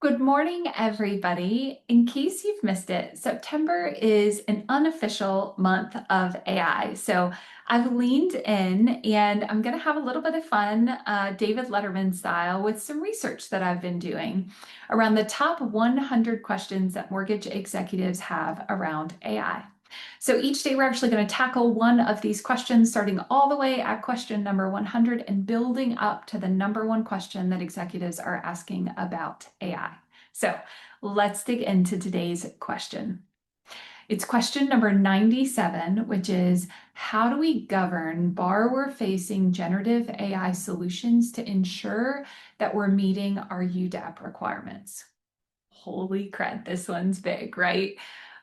Good morning, everybody. In case you've missed it, September is an unofficial month of AI. So I've leaned in and I'm going to have a little bit of fun, David Letterman style, with some research that I've been doing around the top 100 questions that mortgage executives have around AI. So each day we're actually going to tackle one of these questions, starting all the way at question number 100 and building up to the number one question that executives are asking about AI. So let's dig into today's question. It's question number 97, which is, how do we govern borrower-facing generative AI solutions to ensure that we're meeting our UDAAP requirements? Holy crud, this one's big, right?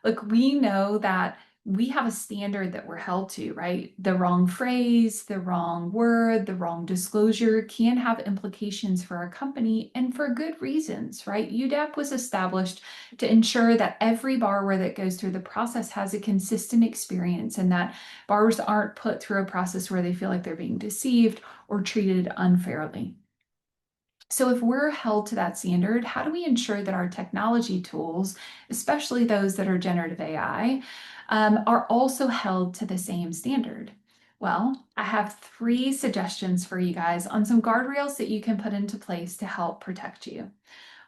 Look, we know that we have a standard that we're held to, right? The wrong phrase, the wrong word, the wrong disclosure can have implications for our company and for good reasons, right? UDAAP was established to ensure that every borrower that goes through the process has a consistent experience and that borrowers aren't put through a process where they feel like they're being deceived or treated unfairly. So if we're held to that standard, how do we ensure that our technology tools, especially those that are generative AI, are also held to the same standard? Well, I have three suggestions for you guys on some guardrails that you can put into place to help protect you.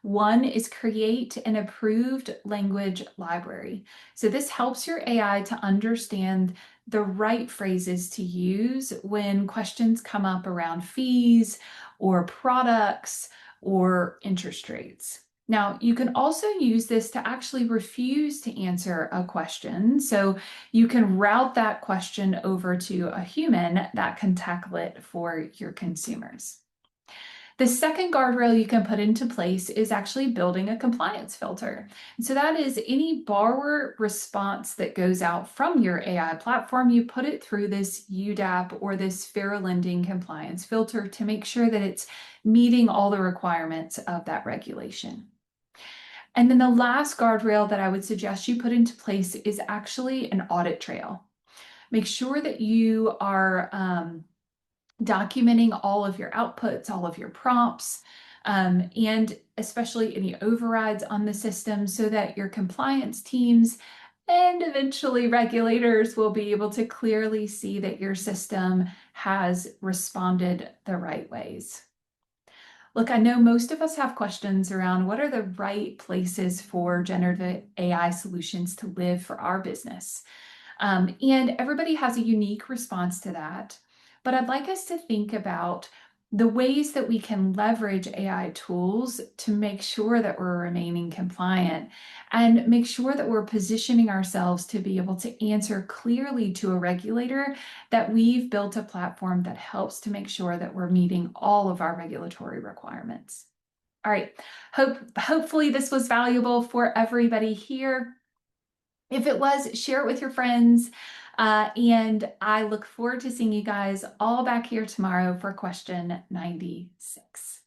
One is create an approved language library. So this helps your AI to understand the right phrases to use when questions come up around fees or products or interest rates. Now, you can also use this to actually refuse to answer a question. So you can route that question over to a human that can tackle it for your consumers. The second guardrail you can put into place is actually building a compliance filter. And so that is any borrower response that goes out from your AI platform, you put it through this UDAAP or this fair lending compliance filter to make sure that it's meeting all the requirements of that regulation. And then the last guardrail that I would suggest you put into place is actually an audit trail. Make sure that you are documenting all of your outputs, all of your prompts, and especially any overrides on the system so that your compliance teams and eventually regulators will be able to clearly see that your system has responded the right ways. Look, I know most of us have questions around what are the right places for generative AI solutions to live for our business. And everybody has a unique response to that. But I'd like us to think about the ways that we can leverage AI tools to make sure that we're remaining compliant and make sure that we're positioning ourselves to be able to answer clearly to a regulator that we've built a platform that helps to make sure that we're meeting all of our regulatory requirements. All right, hopefully this was valuable for everybody here. If it was, share it with your friends. And I look forward to seeing you guys all back here tomorrow for question 96.